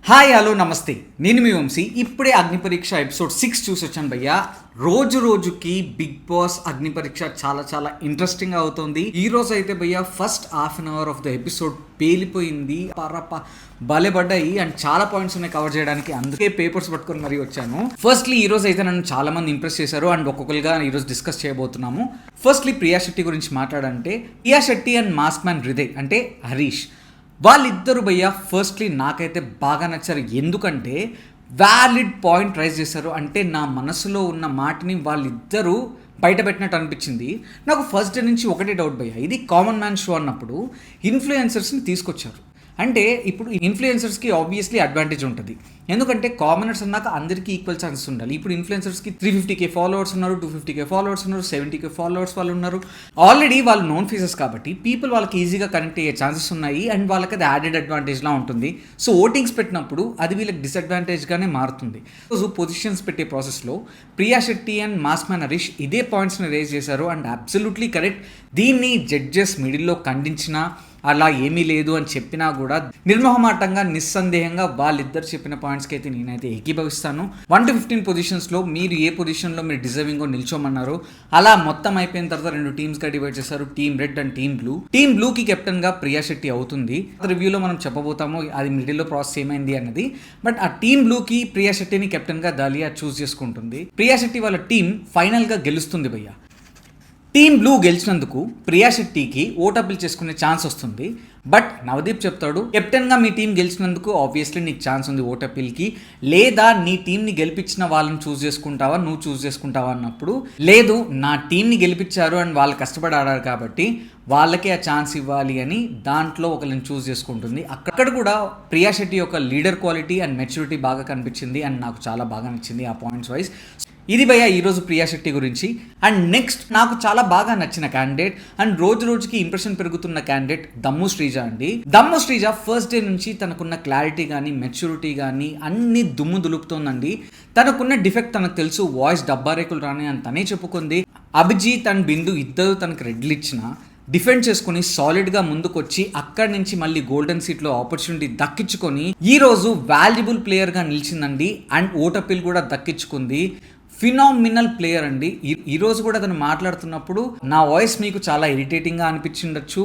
Hi hello నమస్తే, నేను మీ వంశీ. ఇప్పుడే అగ్ని పరీక్ష ఎపిసోడ్ 6 చూసి వచ్చాను భయ్య. రోజు రోజుకి బిగ్ బాస్ అగ్ని పరీక్ష చాలా చాలా ఇంట్రెస్టింగ్ అవుతుంది. ఈ రోజు అయితే భయ్య first half an hour of the episode పేలిపోయింది. భలే పడ్డాయి అండ్ చాలా పాయింట్స్ ఉన్నాయి కవర్ చేయడానికి, అందుకే పేపర్స్ పట్టుకొని మరీ వచ్చాను. ఫస్ట్లీ ఈ రోజు అయితే నన్ను చాలా మంది ఇంప్రెస్ చేశారు అండ్ ఒక్కొక్కరుగా ఈ రోజు డిస్కస్ చేయబోతున్నాము. ఫస్ట్లీ ప్రియా శెట్టి గురించి మాట్లాడంటే, Priya Shetty and mask man Hriday అంటే హరీష్, వాళ్ళిద్దరు భయ్య ఫస్ట్లీ నాకైతే బాగా నచ్చారు. ఎందుకంటే వ్యాలిడ్ పాయింట్ రైజ్ చేశారు. అంటే నా మనసులో ఉన్న మాటని వాళ్ళిద్దరూ బయట పెట్టినట్టు అనిపించింది. నాకు ఫస్ట్ డే నుంచి ఒకటే డౌట్ భయ్య, ఇది కామన్ మ్యాన్ షో అన్నప్పుడు ఇన్ఫ్లుయెన్సర్స్ని తీసుకొచ్చారు అంటే ఇప్పుడు ఇన్ఫ్లుయెన్సర్స్కి ఆబ్వియస్లీ అడ్వాంటేజ్ ఉంటుంది. ఎందుకంటే కామనర్స్ అన్నాక అందరికీ ఈక్వల్ ఛాన్సెస్ ఉండాలి. ఇప్పుడు ఇన్ఫ్లుయెన్సర్స్కి 350K ఫాలోవర్స్ ఉన్నారు, 250K ఫాలోవర్స్ ఉన్నారు, 70K ఫాలోవర్స్ వాళ్ళు ఉన్నారు. ఆల్రెడీ వాళ్ళు నోన్ ఫేసెస్ కాబట్టి పీపుల్ వాళ్ళకి ఈజీగా కనెక్ట్ అయ్యే ఛాన్సెస్ ఉన్నాయి అండ్ వాళ్ళకి అది యాడెడ్ అడ్వాంటేజ్లా ఉంటుంది. సో ఓటింగ్స్ పెట్టినప్పుడు అది వీళ్ళకి డిసడ్వాంటేజ్గానే మారుతుంది. సో పొజిషన్స్ పెట్టే ప్రాసెస్లో Priya Shetty and mask man Harish ఇదే పాయింట్స్ని రేజ్ చేశారు అండ్ అబ్సల్యూట్లీ కరెక్ట్. దీన్ని జడ్జెస్ మిడిల్లో ఖండించినా, అలా ఏమీ లేదు అని చెప్పినా కూడా నిర్మోహమాటంగా నిస్సందేహంగా వాళ్ళిద్దరు చెప్పిన పాయింట్స్కి అయితే నేనైతే ఏకీభవిస్తాను. 1 to 15 పొజిషన్స్లో మీరు ఏ పొజిషన్లో మీరు డిజర్వింగో నిల్చోమన్నారు, అలా మొత్తం అయిపోయిన తర్వాత 2 టీమ్స్గా డివైడ్ చేశారు, team red and team blue. Team బ్లూకి కెప్టెన్గా ప్రియా శెట్టి అవుతుంది. రివ్యూలో మనం చెప్పబోతాము అది మిడిల్లో ప్రాసెస్ ఏమైంది అన్నది. బట్ ఆ టీమ్ బ్లూకి ప్రియా శెట్టిని కెప్టెన్గా దాలియా చూస్ చేసుకుంటుంది. ప్రియా శెట్టి వాళ్ళ టీం ఫైనల్గా గెలుస్తుంది భయ్య. టీమ్ బ్లూ గెలిచినందుకు ప్రియా శెట్టికి ఓట్ అప్పీల్ చేసుకునే ఛాన్స్ వస్తుంది. బట్ నవదీప్ చెప్తాడు, కెప్టెన్గా మీ టీం గెలిచినందుకు ఆబ్వియస్లీ నీకు ఛాన్స్ ఉంది ఓట్ అప్పీల్కి, లేదా నీ టీంని గెలిపించిన వాళ్ళని చూస్ చేసుకుంటావా, నువ్వు చూస్ చేసుకుంటావా అన్నప్పుడు, లేదు నా టీంని గెలిపించారు అండ్ వాళ్ళు కష్టపడి ఆడారు కాబట్టి వాళ్ళకే ఆ ఛాన్స్ ఇవ్వాలి అని దాంట్లో ఒకరిని చూస్ చేసుకుంటుంది. అక్కడ కూడా ప్రియా శెట్టి యొక్క లీడర్ క్వాలిటీ అండ్ మెచ్యూరిటీ బాగా కనిపించింది అండ్ నాకు చాలా బాగా నచ్చింది ఆ పాయింట్స్ వైజ్. ఇది భయ్య ఈరోజు ప్రియా శెట్టి గురించి. అండ్ నెక్స్ట్ నాకు చాలా బాగా నచ్చిన క్యాండిడేట్ అండ్ రోజు రోజుకి ఇంప్రెషన్ పెరుగుతున్న క్యాండిడేట్ దమ్ము శ్రీజ అండి. దమ్ము శ్రీజ ఫస్ట్ డే నుంచి తనకున్న క్లారిటీ కానీ మెచ్యూరిటీ కానీ అన్ని దుమ్ము దులుపుతోందండి. తనకున్న డిఫెక్ట్ తనకు తెలుసు, వాయిస్ డబ్బారేకులు రాని అని తనే చెప్పుకుంది. అభిజిత్ అండ్ బిందు ఇద్దరు తనకు రెడ్లు ఇచ్చిన డిఫెండ్ చేసుకుని సాలిడ్గా ముందుకొచ్చి అక్కడి నుంచి మళ్ళీ గోల్డెన్ సీట్లో ఆపర్చునిటీ దక్కించుకొని ఈరోజు వాల్యుబుల్ ప్లేయర్గా నిలిచిందండి అండ్ ఓట్ అప్పీల్ కూడా దక్కించుకుంది. ఫినామినల్ ప్లేయర్ అండి. ఈరోజు కూడా తను మాట్లాడుతున్నప్పుడు నా వాయిస్ మీకు చాలా ఇరిటేటింగ్గా అనిపించిండొచ్చు,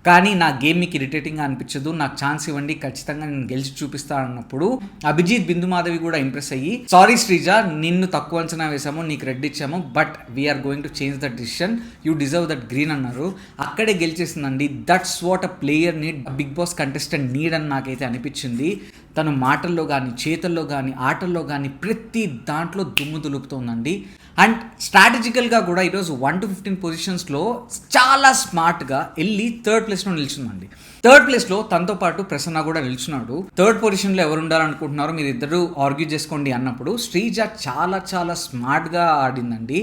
కానీ నా గేమ్ మీకు ఇరిటేటింగ్గా అనిపించదు, నాకు ఛాన్స్ ఇవ్వండి, ఖచ్చితంగా నేను గెలిచి చూపిస్తాను అన్నప్పుడు అభిజిత్ బిందు మాధవి కూడా ఇంప్రెస్ అయ్యి, సారీ శ్రీజ నిన్ను తక్కువ అంచనా వేసాము, నీకు రెడ్ ఇచ్చాము, but we're going to change that decision, you deserve that green అన్నారు. అక్కడే గెలిచేసిందండి. That's what a player need, Bigg Boss contestant need అని నాకైతే అనిపించింది. తను మాటల్లో కానీ, చేతల్లో కానీ, ఆటల్లో కానీ ప్రతి దాంట్లో దుమ్ము దులుపుతోందండి. అండ్ స్ట్రాటజికల్గా కూడా ఈరోజు 1 to 15 పొజిషన్స్లో చాలా స్మార్ట్గా వెళ్ళి థర్డ్ ప్లేస్లో నిల్చుందండి. థర్డ్ ప్లేస్లో తనతో పాటు ప్రసన్న కూడా నిల్చున్నాడు. థర్డ్ పొజిషన్లో ఎవరు ఉండాలనుకుంటున్నారో మీరు ఇద్దరు ఆర్గ్యూ చేసుకోండి అన్నప్పుడు శ్రీజ చాలా చాలా స్మార్ట్గా ఆడిందండి.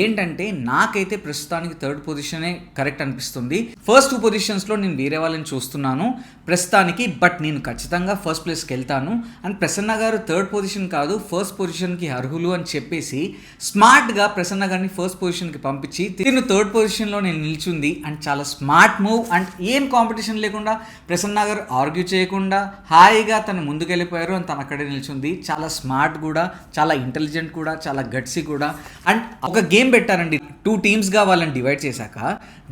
ఏంటంటే నాకైతే ప్రస్తుతానికి థర్డ్ పొజిషనే కరెక్ట్ అనిపిస్తుంది. ఫస్ట్ 2 పొజిషన్స్లో నేను వేరే వాళ్ళని చూస్తున్నాను ప్రస్తుతానికి, బట్ నేను ఖచ్చితంగా ఫస్ట్ ప్లేస్కి వెళ్తాను. అండ్ ప్రసన్న గారు థర్డ్ పొజిషన్ కాదు ఫస్ట్ పొజిషన్కి అర్హులు అని చెప్పేసి స్మార్ట్గా ప్రసన్న గారిని ఫస్ట్ పొజిషన్కి పంపించి తిను థర్డ్ పొజిషన్లో నేను నిల్చుంది అండ్ చాలా స్మార్ట్ మూవ్. అండ్ ఏం కాంపిటీషన్ లేకుండా ప్రసన్న గారు ఆర్గ్యూ చేయకుండా హాయిగా తను ముందుకెళ్ళిపోయారు అండ్ తను అక్కడే నిల్చుంది. చాలా స్మార్ట్ కూడా, చాలా ఇంటెలిజెంట్ కూడా, చాలా గట్సీ కూడా. అండ్ ఒక గేమ్ పెట్టారండి, 2 టీమ్స్గా వాళ్ళని డివైడ్ చేశాక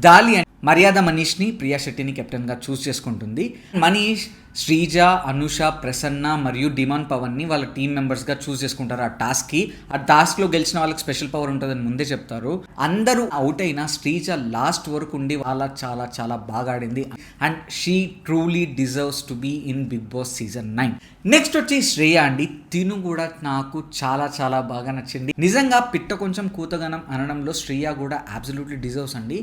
దాలి అండ్ మర్యాద మనీష్ని ప్రియా శెట్టిని కెప్టెన్గా చూస్ చేసుకుంటుంది. మనీష్, శ్రీజ, అనుష, ప్రసన్న మరియు డిమాన్ పవన్ని వాళ్ళ టీం మెంబర్స్గా చూస్ చేసుకుంటారు ఆ టాస్క్కి. ఆ టాస్క్లో గెలిచిన వాళ్ళకి స్పెషల్ పవర్ ఉంటుందని ముందే చెప్తారు. అందరూ అవుట్ అయినా శ్రీజ లాస్ట్ వరకు ఉండి వాళ్ళ చాలా చాలా బాగా ఆడింది and she truly deserves to be in Big Boss season 9. Next వచ్చి శ్రేయ అండి. తిను కూడా నాకు చాలా చాలా బాగా నచ్చింది. నిజంగా పిట్ట కొంచెం కూతగనం అనడంలో శ్రేయ కూడా అబ్సల్యూట్లీ డిజర్వ్స్ అండి.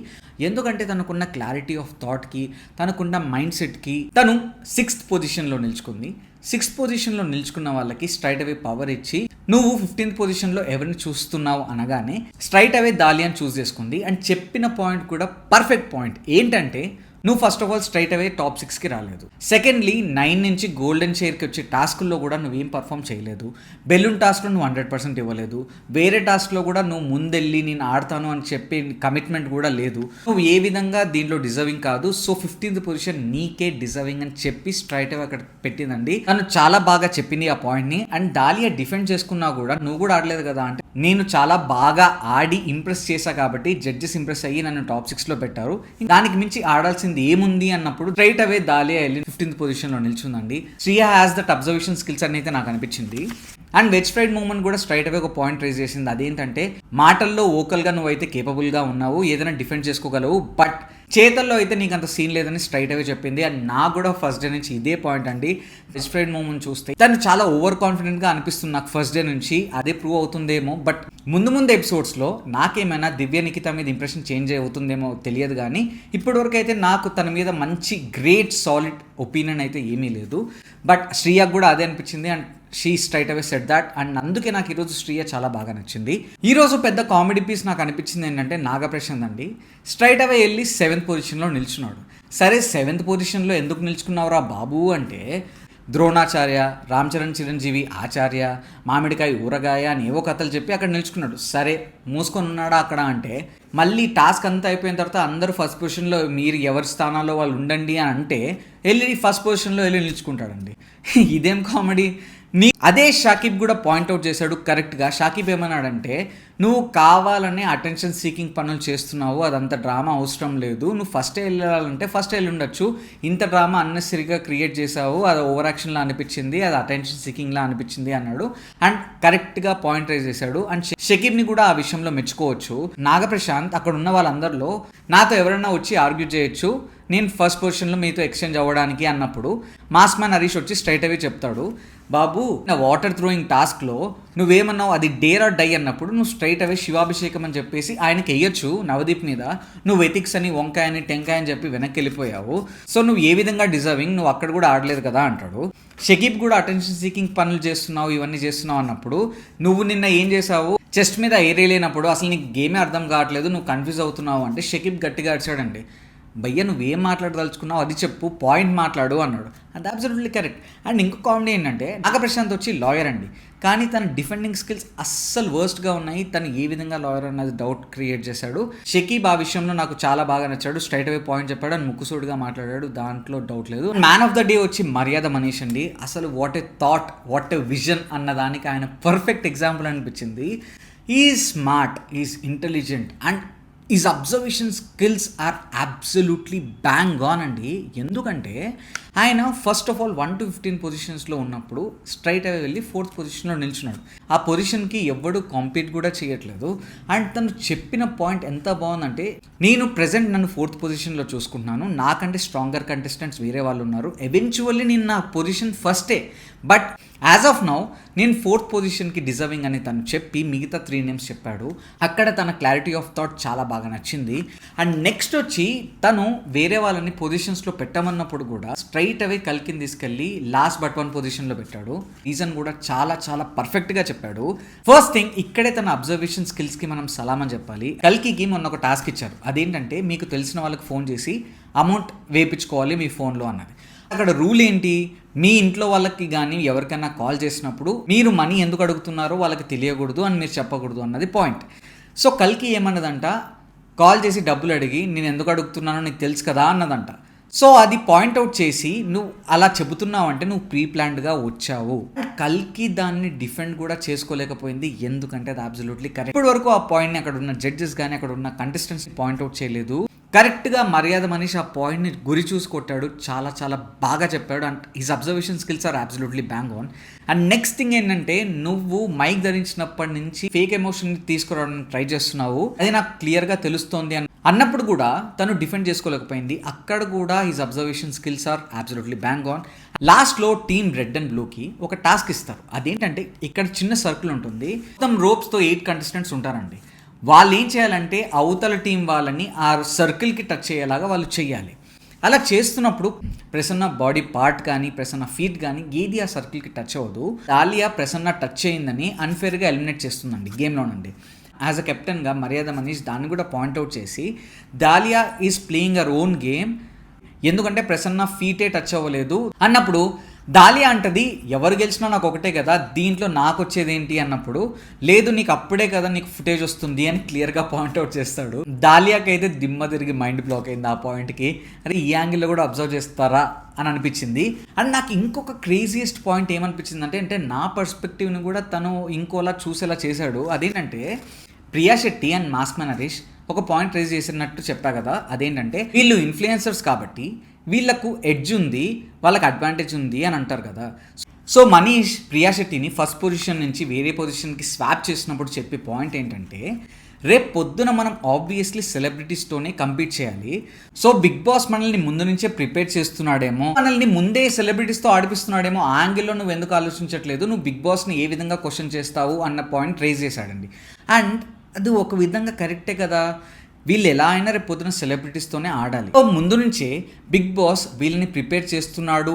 ఎందుకంటే తనకున్న క్లారిటీ ఆఫ్ థాట్కి, తనకున్న మైండ్ సెట్కి తను 6th పొజిషన్లో నిల్చుకుంది. 6th పొజిషన్లో నిల్చుకున్న వాళ్ళకి స్ట్రైట్ అవే పవర్ ఇచ్చి నువ్వు 15th పొజిషన్లో ఎవరిని చూస్తున్నావు అనగానే స్ట్రైట్ అవే దాలియాని చూస్ చేసుకుంది. అండ్ చెప్పిన పాయింట్ కూడా పర్ఫెక్ట్ పాయింట్ ఏంటంటే నువ్వు first of all straight away top 6కి రాలేదు. సెకండ్లీ 9 నుంచి గోల్డెన్ చైర్కి వచ్చే టాస్క్లో కూడా నువ్వేం పర్ఫామ్ చేయలేదు. బెలూన్ టాస్క్లో నువ్వు 100% ఇవ్వలేదు. వేరే టాస్క్లో కూడా నువ్వు ముందెళ్ళి నేను ఆడతాను అని చెప్పి కమిట్మెంట్ కూడా లేదు. నువ్వు ఏ విధంగా దీంట్లో డిజర్వింగ్ కాదు. సో 15th పొజిషన్ నీకే డిజర్వింగ్ అని చెప్పి స్ట్రైట్ అవే అక్కడ పెట్టిందండి. తను చాలా బాగా చెప్పింది ఆ పాయింట్ని. అండ్ దాలియా డిఫెండ్ చేసుకున్నా కూడా నువ్వు కూడా ఆడలేదు కదా అంటే, నేను చాలా బాగా ఆడి ఇంప్రెస్ చేశా కాబట్టి జడ్జెస్ ఇంప్రెస్ అయ్యి నన్ను టాప్ 6లో పెట్టారు, దానికి మించి ఆడాల్సింది ఏముంది అన్నప్పుడు స్ట్రైట్ అవే దాలియా వెళ్ళి 15th పొజిషన్లో నిల్చుందండి. Shriya has that observation skills అని అయితే నాకు అనిపించింది. అండ్ వెజ్ ఫ్రైడ్ మూమెంట్ కూడా స్ట్రైట్ అవే ఒక పాయింట్ రైజ్ చేసింది. అదేంటంటే మాటల్లో ఓకల్గా నువ్వైతే కేపబుల్గా ఉన్నావు, ఏదైనా డిఫెండ్ చేసుకోగలవు, బట్ చేతల్లో అయితే నీకు అంత సీన్ లేదని స్ట్రైట్ అవే చెప్పింది. అండ్ నాకు కూడా ఫస్ట్ డే నుంచి ఇదే పాయింట్ అండి. వెజ్ ఫ్రైడ్ మూమెంట్ చూస్తే తను చాలా ఓవర్ కాన్ఫిడెంట్గా అనిపిస్తుంది నాకు ఫస్ట్ డే నుంచి. అదే ప్రూవ్ అవుతుందేమో, బట్ ముందు ఎపిసోడ్స్లో నాకేమైనా దివ్య నిఖిత మీద ఇంప్రెషన్ చేంజ్ అవుతుందేమో తెలియదు, కానీ ఇప్పటివరకు అయితే నాకు తన మీద మంచి గ్రేట్ సాలిడ్ ఒపీనియన్ అయితే ఏమీ లేదు. బట్ శ్రియకు కూడా అదే అనిపించింది. And she straight away set that. And అందుకే నాకు ఈరోజు శ్రియ చాలా బాగా నచ్చింది. ఈరోజు పెద్ద కామెడీ పీస్ నాకు అనిపించింది ఏంటంటే నాగప్రశాంత్ అండి స్ట్రైట్ అవే వెళ్ళి 7th పొజిషన్లో నిల్చున్నాడు. సరే 7th పొజిషన్లో ఎందుకు నిల్చుకున్నావురా బాబు అంటే, ద్రోణాచార్య, రామ్ చరణ్ చిరంజీవి ఆచార్య, మామిడికాయ ఊరగాయ అని ఏవో కథలు చెప్పి అక్కడ నిల్చుకున్నాడు. సరే మూసుకొని ఉన్నాడా అక్కడ అంటే, మళ్ళీ టాస్క్ అంతా అయిపోయిన తర్వాత అందరూ ఫస్ట్ పొజిషన్లో మీరు ఎవరి స్థానాల్లో వాళ్ళు ఉండండి అని అంటే వెళ్ళి ఫస్ట్ పొజిషన్లో వెళ్ళి నిల్చుకుంటాడండి. ఇదేం కామెడీ. అదే షాకిబ్ కూడా పాయింట్అవుట్ చేశాడు కరెక్ట్గా. షాకిబ్ ఏమన్నాడంటే, నువ్వు కావాలనే అటెన్షన్ సీకింగ్ పనులు చేస్తున్నావు, అదంత డ్రామా అవసరం లేదు, నువ్వు ఫస్ట్ వెళ్ళాలంటే ఫస్ట్ వెళ్ళి ఉండొచ్చు, ఇంత డ్రామా అన్నెసరీగా క్రియేట్ చేసావు, అది ఓవర్ యాక్షన్లా అనిపించింది, అది అటెన్షన్ సీకింగ్లా అనిపించింది అన్నాడు. అండ్ కరెక్ట్గా పాయింట్ రైజ్ చేశాడు. అండ్ షకీబ్ని కూడా ఆ విషయంలో మెచ్చుకోవచ్చు. నాగప్రశాంత్ అక్కడ ఉన్న వాళ్ళందరిలో నాతో ఎవరైనా వచ్చి ఆర్గ్యూ చేయొచ్చు, నేను ఫస్ట్ పొజిషన్లో మీతో ఎక్స్చేంజ్ అవ్వడానికి అన్నప్పుడు మాస్ మ్యాన్ హరీష్ వచ్చి స్ట్రైట్ అవే చెప్తాడు, బాబు నా వాటర్ థ్రోయింగ్ టాస్క్లో నువ్వేమన్నావు అది డేర్ ఆర్ డై అన్నప్పుడు నువ్వు స్ట్రైట్ అవే శివాభిషేకం అని చెప్పేసి ఆయనకి వెయ్యొచ్చు నవదీప్ మీద, నువ్వు ఎథిక్స్ అని వంకాయ అని టెంకాయ అని చెప్పి వెనక్కి వెళ్ళిపోయావు, సో నువ్వు ఏ విధంగా డిజర్వింగ్, నువ్వు అక్కడ కూడా ఆడలేదు కదా అంటాడు. షకీబ్ కూడా అటెన్షన్ సీకింగ్ పనులు చేస్తున్నావు, ఇవన్నీ చేస్తున్నావు అన్నప్పుడు నువ్వు నిన్న ఏం చేసావు, చెస్ట్ మీద ఏరేలేనప్పుడు అసలు నీకు గేమే అర్థం కావట్లేదు, నువ్వు కన్ఫ్యూజ్ అవుతున్నావు అంటే షకీబ్ గట్టిగా అడిచాడండి, భయ్య నువ్వేం మాట్లాడదలుచుకున్నావు అది చెప్పు, పాయింట్ మాట్లాడు అన్నాడు. అది అబ్సల్యూట్లీ కరెక్ట్. అండ్ ఇంకో కామెడీ ఏంటంటే నాగప్రశాంత్ వచ్చి లాయర్ అండి, కానీ తన డిఫెండింగ్ స్కిల్స్ అస్సలు వర్స్ట్గా ఉన్నాయి. తను ఏ విధంగా లాయర్ అన్నది డౌట్ క్రియేట్ చేశాడు. షకీబ్ ఆ విషయంలో నాకు చాలా బాగా నచ్చాడు, స్ట్రైట్ అవే పాయింట్ చెప్పాడు అండ్ ముక్కుసూడిగా మాట్లాడాడు, దాంట్లో డౌట్ లేదు. మ్యాన్ ఆఫ్ ద డే వచ్చి మర్యాద మనీష్ అండి. అసలు what a thought, what a vision అన్నదానికి ఆయన పర్ఫెక్ట్ ఎగ్జాంపుల్ అనిపించింది. Is smart, is intelligent and is observation skills are absolutely bang on అండి. ఎందుకంటే ఆయన ఫస్ట్ ఆఫ్ ఆల్ 1 to 15 పొజిషన్స్లో ఉన్నప్పుడు స్ట్రైట్ అవే వెళ్ళి 4th పొజిషన్లో నిల్చున్నాడు. ఆ పొజిషన్కి ఎవ్వడు కాంపీట్ కూడా చేయట్లేదు. అండ్ తను చెప్పిన పాయింట్ ఎంత బాగుందంటే, నేను ప్రెజెంట్ నన్ను 4th పొజిషన్లో చూసుకుంటున్నాను, నాకంటే స్ట్రాంగర్ కంటెస్టెంట్స్ వేరే వాళ్ళు ఉన్నారు, ఎవెన్చువల్లీ నేను నా పొజిషన్ ఫస్టే, బట్ యాజ్ ఆఫ్ నౌ నేను 4th పొజిషన్కి డిజర్వింగ్ అని తను చెప్పి మిగతా 3 నేమ్స్ చెప్పాడు. అక్కడ తన క్లారిటీ ఆఫ్ థాట్ చాలా బాగా నచ్చింది. అండ్ నెక్స్ట్ వచ్చి తను వేరే వాళ్ళని పొజిషన్స్లో పెట్టమన్నప్పుడు కూడా స్ట్రైట్ అవే కల్కిని తీసుకెళ్ళి లాస్ట్ బట్ 1 పొజిషన్లో పెట్టాడు. రీజన్ కూడా చాలా చాలా పర్ఫెక్ట్గా చెప్పాడు. ఫస్ట్ థింగ్ ఇక్కడే తన అబ్జర్వేషన్ స్కిల్స్కి మనం సలాం అని చెప్పాలి. కల్కికి మొన్న ఒక టాస్క్ ఇచ్చారు, అదేంటంటే మీకు తెలిసిన వాళ్ళకి ఫోన్ చేసి అమౌంట్ వేయించుకోవాలి మీ ఫోన్లో అన్నది. అక్కడ రూల్ ఏంటి, మీ ఇంట్లో వాళ్ళకి కానీ ఎవరికైనా కాల్ చేసినప్పుడు మీరు మనీ ఎందుకు అడుగుతున్నారో వాళ్ళకి తెలియకూడదు అని మీరు చెప్పకూడదు అన్నది పాయింట్. సో కల్కి ఏమన్నదంట, కాల్ చేసి డబ్బులు అడిగి నేను ఎందుకు అడుగుతున్నానో నీకు తెలుసు కదా అన్నదంట. సో అది పాయింట్అవుట్ చేసి నువ్వు అలా చెబుతున్నావు అంటే నువ్వు ప్రీ ప్లాన్డ్గా వచ్చావు. కల్కి దాన్ని డిఫెండ్ కూడా చేసుకోలేకపోయింది, ఎందుకంటే అది అబ్సల్యూట్లీ కరెక్ట్. ఇప్పటి వరకు ఆ పాయింట్ని అక్కడ ఉన్న జడ్జెస్ కానీ అక్కడ ఉన్న కంటెస్టెంట్స్ పాయింట్అవుట్ చేయలేదు. కరెక్ట్గా మర్యాద మనీష్ ఆ పాయింట్ని గురి చూసి కొట్టాడు, చాలా చాలా బాగా చెప్పాడు. And his observation skills are absolutely bang on. And next thing ఏంటంటే, నువ్వు మైక్ ధరించినప్పటి నుంచి ఫేక్ ఎమోషన్ తీసుకురావడానికి ట్రై చేస్తున్నావు, అది నాకు క్లియర్గా తెలుస్తోంది అన్నప్పుడు కూడా తను డిఫెండ్ చేసుకోలేకపోయింది. అక్కడ కూడా his observation skills are absolutely bang on. లాస్ట్లో టీమ్ రెడ్ అండ్ బ్లూకి ఒక టాస్క్ ఇస్తారు, అదేంటంటే ఇక్కడ చిన్న సర్కిల్ ఉంటుంది, మొత్తం రోప్స్తో 8 కంటెస్టెంట్స్ ఉంటారండి. వాళ్ళు ఏం చేయాలంటే అవతల టీం వాళ్ళని ఆ సర్కిల్కి టచ్ అయ్యేలాగా వాళ్ళు చేయాలి. అలా చేస్తున్నప్పుడు ప్రసన్న బాడీ పార్ట్ కానీ ప్రసన్న ఫీట్ కానీ ఏది ఆ సర్కిల్కి టచ్ అవ్వదు. దాలియా ప్రసన్న టచ్ అయిందని అన్ఫేర్గా ఎలిమినేట్ చేస్తుందండి గేమ్లో నుండి. యాజ్ అ కెప్టెన్గా మర్యాద మనీష్ దాన్ని కూడా పాయింట్అవుట్ చేసి dahlia is playing our own game, ఎందుకంటే ప్రసన్న ఫీటే టచ్ అవ్వలేదు అన్నప్పుడు దాలియా అంటది ఎవరు గెలిచినా నాకు ఒకటే కదా, దీంట్లో నాకు వచ్చేది ఏంటి అన్నప్పుడు లేదు నీకు అప్పుడే కదా నీకు ఫుటేజ్ వస్తుంది అని క్లియర్గా పాయింట్అవుట్ చేస్తాడు. దాలియాకి అయితే దిమ్మ తిరిగి మైండ్ బ్లాక్ అయింది ఆ పాయింట్కి. అరే ఈ యాంగిల్లో కూడా అబ్జర్వ్ చేస్తారా అని అనిపించింది. అండ్ నాకు ఇంకొక క్రేజియస్ట్ పాయింట్ ఏమనిపించింది అంటే నా పర్స్పెక్టివ్ని కూడా తను ఇంకోలా చూసేలా చేశాడు. అదేంటంటే ప్రియా శెట్టి అండ్ మాస్క్ నరేష్ ఒక పాయింట్ రేజ్ చేసినట్టు చెప్పా కదా, అదేంటంటే వీళ్ళు ఇన్ఫ్లుయెన్సర్స్ కాబట్టి వీళ్ళకు ఎడ్జ్ ఉంది, వాళ్ళకి అడ్వాంటేజ్ ఉంది అని అంటారు కదా. సో మనీష్ ప్రియా శెట్టిని ఫస్ట్ పొజిషన్ నుంచి వేరే పొజిషన్కి స్వాప్ చేసినప్పుడు చెప్పే పాయింట్ ఏంటంటే రేపు పొద్దున మనం ఆబ్వియస్లీ సెలబ్రిటీస్తోనే కంపీట్ చేయాలి. సో బిగ్ బాస్ మనల్ని ముందు నుంచే ప్రిపేర్ చేస్తున్నాడేమో, మనల్ని ముందే సెలబ్రిటీస్తో ఆడిపిస్తున్నాడేమో, ఆ యాంగిల్లో నువ్వు ఎందుకు ఆలోచించట్లేదు, నువ్వు బిగ్ బాస్ని ఏ విధంగా క్వశ్చన్ చేస్తావు అన్న పాయింట్ రేజ్ చేశాడండి. అండ్ అది ఒక విధంగా కరెక్టే కదా, వీళ్ళు ఎలా అయినా రేపు పొద్దున సెలబ్రిటీస్తోనే ఆడాలి. సో ముందు నుంచే బిగ్ బాస్ వీళ్ళని ప్రిపేర్ చేస్తున్నాడు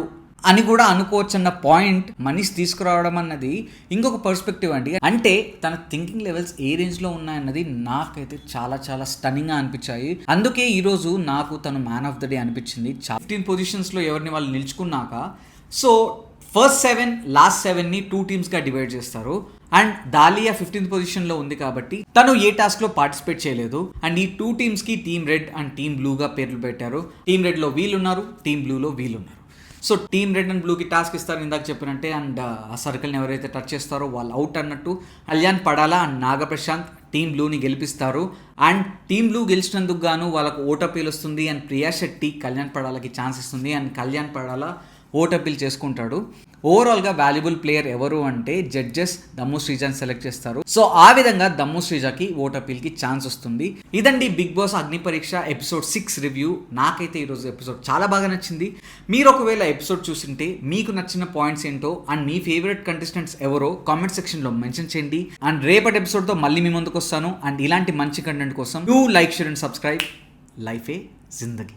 అని కూడా అనుకోవచ్చు అన్న పాయింట్ మనీష్ తీసుకురావడం అన్నది ఇంకొక పర్స్పెక్టివ్ అండి. అంటే తన థింకింగ్ లెవెల్స్ ఏ రేంజ్లో ఉన్నాయన్నది నాకైతే చాలా చాలా స్టన్నింగ్గా అనిపించాయి. అందుకే ఈరోజు నాకు తను మ్యాన్ ఆఫ్ ద డే అనిపించింది. 15 పొజిషన్స్లో ఎవరిని వాళ్ళు నిల్చుకున్నాక సో ఫస్ట్ 7 లాస్ట్ 7ని 2 టీమ్స్గా డివైడ్ చేస్తారు. అండ్ దాలియా 15th పొజిషన్లో ఉంది కాబట్టి తను ఏ టాస్క్లో పార్టిసిపేట్ చేయలేదు. అండ్ ఈ 2 టీమ్స్కి టీమ్ రెడ్ అండ్ టీమ్ బ్లూగా పేర్లు పెట్టారు. టీమ్ రెడ్లో వీళ్ళున్నారు, టీమ్ బ్లూలో వీళ్ళున్నారు. సో టీమ్ రెడ్ అండ్ బ్లూకి టాస్క్ ఇస్తారు ఇందాక చెప్పినట్టే. అండ్ ఆ సర్కిల్ని ఎవరైతే టచ్ చేస్తారో వాళ్ళు అవుట్ అన్నట్టు. కళ్యాణ్ పడాలా అండ్ నాగప్రశాంత్ టీమ్ బ్లూని గెలిపిస్తారు. అండ్ టీమ్ బ్లూ గెలిచినందుకు గాను వాళ్ళకు ఓట్ అపీల్ వస్తుంది. అండ్ ప్రియా శెట్టి కళ్యాణ్ పడాలకి ఛాన్స్ ఇస్తుంది. And Kalyan Padala vote appeal చేసుకుంటాడు. ఓవరాల్గా వాల్యుబుల్ ప్లేయర్ ఎవరు అంటే జడ్జెస్ దమ్ము శ్రీజాని సెలెక్ట్ చేస్తారు. సో ఆ విధంగా దమ్ము శ్రీజాకి ఓట్ అపీల్కి ఛాన్స్ వస్తుంది. ఇదండి బిగ్ బాస్ అగ్ని పరీక్ష ఎపిసోడ్ 6 రివ్యూ. నాకైతే ఈరోజు ఎపిసోడ్ చాలా బాగా నచ్చింది. మీరు ఒకవేళ ఎపిసోడ్ చూసింటే మీకు నచ్చిన పాయింట్స్ ఏంటో అండ్ మీ ఫేవరెట్ కంటెస్టెంట్స్ ఎవరో కామెంట్ సెక్షన్లో మెన్షన్ చేయండి. అండ్ రేపటి ఎపిసోడ్తో మళ్ళీ మీ ముందుకు వస్తాను. అండ్ ఇలాంటి మంచి కంటెంట్ కోసం do like, share and subscribe. లైఫే జిందగీ.